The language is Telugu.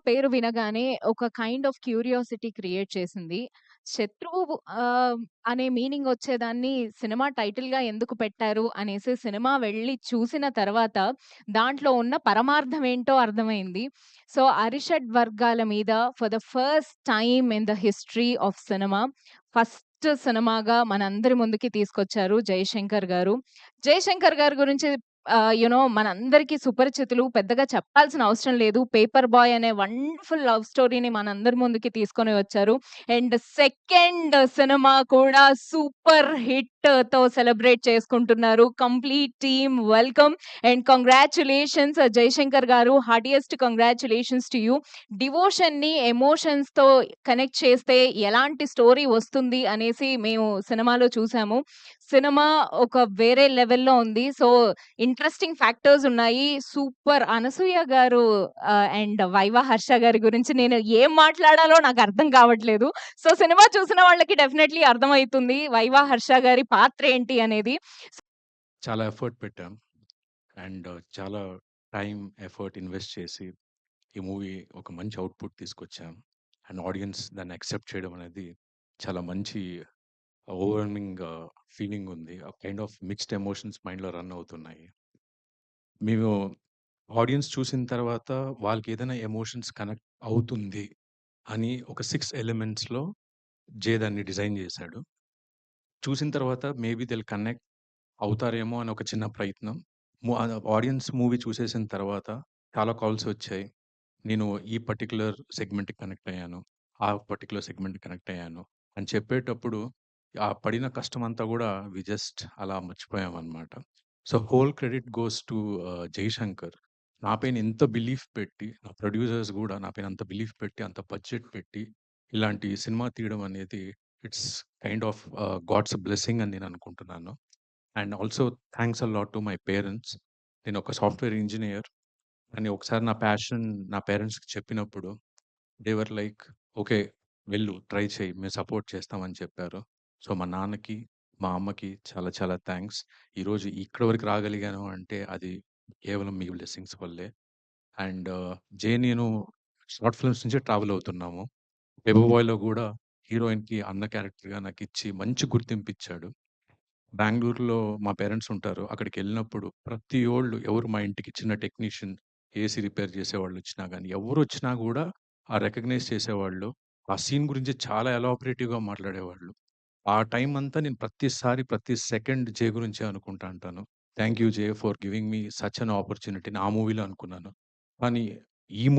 పేరు వినగానే ఒక కైండ్ ఆఫ్ క్యూరియాసిటీ క్రియేట్ చేసింది. శత్రువు అనే మీనింగ్ వచ్చేదాన్ని సినిమా టైటిల్‌గా ఎందుకు పెట్టారు అనేసి సినిమా వెళ్లి చూసిన తర్వాత దాంట్లో ఉన్న పరమార్థం ఏంటో అర్థమైంది. సో, అరిషడ్ వర్గాల మీద for the first time in the history of cinema first సినిమాగా మనందరి ముందుకి తీసుకొచ్చారు 'జయశంకర్' గారు. 'జయశంకర్' గారి గురించి మనందరికీ సుపరిచితులు. పెద్దగా చెప్పాల్సిన అవసరం లేదు. 'పేపర్ బాయ్' అనే వండర్‌ఫుల్ లవ్ స్టోరీని మనందరి ముందుకి తీసుకొని వచ్చారు. అండ్ సెకండ్ సినిమా కూడా సూపర్ హిట్‌తో సెలబ్రేట్ చేసుకుంటున్నారు. Complete team welcome and congratulations Jayashankar garu. Heartiest congratulations to you. డివోషన్‌ని ఎమోషన్స్‌తో కనెక్ట్ చేస్తే ఎలాంటి స్టోరీ వస్తుంది అనేసి మేము సినిమాలో చూసాము. సినిమా ఒక వేరే లెవెల్‌లో ఉంది. సో, ఇంట్రెస్టింగ్ ఫ్యాక్టర్స్ ఉన్నాయి. సూపర్ అనసూయ గారు అండ్ వైవా హర్ష గారి గురించి నేను ఏం మాట్లాడాలో నాకు అర్థం కావట్లేదు. సో, సినిమా చూసిన వాళ్ళకి డెఫినైట్‌లీ అర్థమైతుంది. వైవా హర్ష గారి పాత్ర ఏంటి అనేది. చాలా ఎఫర్ట్ పెట్టాం. అండ్ చాలా టైం, ఎఫర్ట్ ఇన్వెస్ట్ చేసి ఈ మూవీ ఒక మంచి అవుట్‌పుట్ తీసుకొచ్చాం. అండ్ ఆడియన్స్ దాన్ని యాక్సెప్ట్ చేయడం అనేది చాలా మంచి ఓవర్‌వెల్మింగ్ ఫీలింగ్ ఉంది. ఆ కైండ్ ఆఫ్ మిక్స్డ్ ఎమోషన్స్ మైండ్‌లో రన్ అవుతున్నాయి. మేము ఆడియన్స్ చూసిన తర్వాత వాళ్ళకేదైనా ఎమోషన్స్ కనెక్ట్ అవుతుంది అని ఒక 6 ఎలిమెంట్స్‌లో దాన్ని డిజైన్ చేశాడు. చూసిన తర్వాత మేబీ థెల్ కనెక్ట్ అవుతారేమో అని ఒక చిన్న ప్రయత్నం. ఆడియన్స్ మూవీ చూసేసిన తర్వాత చాలా కాల్స్ వచ్చాయి. నేను ఈ పర్టిక్యులర్ సెగ్మెంట్‌కి కనెక్ట్ అయ్యాను. ఆ పర్టిక్యులర్ సెగ్మెంట్‌కి కనెక్ట్ అయ్యాను అని చెప్పేటప్పుడు ఆ పడిన కష్టమంతా గూడా జస్ట్ అలా మర్చిపోయామనమాట. So, whole credit goes to Jaishankar. నా పైన ఇంత బిలీఫ్ పెట్టి, నా ప్రొడ్యూసర్స్ గూడా నా పైన అంత బిలీఫ్ పెట్టి, అంత బడ్జెట్ పెట్టి, ఇలాంటి సినిమా తీయడం అనేది it's kind of God's blessing అని నేను అనుకుంటున్నాను. And also thanks a lot to my parents. నేనొక సాఫ్ట్‌వేర్ ఇంజినీర్ అని ఒకసారి నా ప్యాషన్ నా పేరెంట్స్‌కి చెప్పినప్పుడు దే వర్ లైక్, "ఓకే. వెళ్ళు ట్రై చెయి. మేము సపోర్ట్ చేస్తాం" అని చెప్పారు. సో, మా నాన్నకి, మా అమ్మకి చాలా చాలా థాంక్స్. ఈరోజు ఇక్కడి వరకు రాగలిగాను అంటే అది కేవలం మీ బ్లెస్సింగ్స్ వల్లే. అండ్ నేను షార్ట్ ఫిల్మ్స్ నుంచే ట్రావెల్ అవుతున్నాము. 'బెబూ బాయ్‌లో' గూడా హీరోయిన్‌కి అన్న క్యారెక్టర్‌గా నాకిచ్చి మంచి గుర్తింపిచ్చాడు. బెంగుళూరులో మా పేరెంట్స్ ఉంటారు. అక్కడికెళ్ళినప్పుడు ప్రతివోళ్ళు ఎవరు మా ఇంటికి చిన్న టెక్నీషియన్, ఏసీ రిపేర్ చేసేవాళ్ళొచ్చినా గానీ, ఎవరొచ్చినా గూడా రికగ్నైజ్ చేసేవాళ్ళు. ఆ సీన్ గురించి చాలా ఎలాబొరేటివ్‌గా మాట్లాడేవాళ్ళు. ఆ టైమంతా నేను ప్రతిసారి, ప్రతి సెకండ్ జే గురించే అనుకుంటా ఉంటాను. Thank you J for giving me such an opportunity. ఆ మూవీలో అనుకున్నాను. కానీ ఈ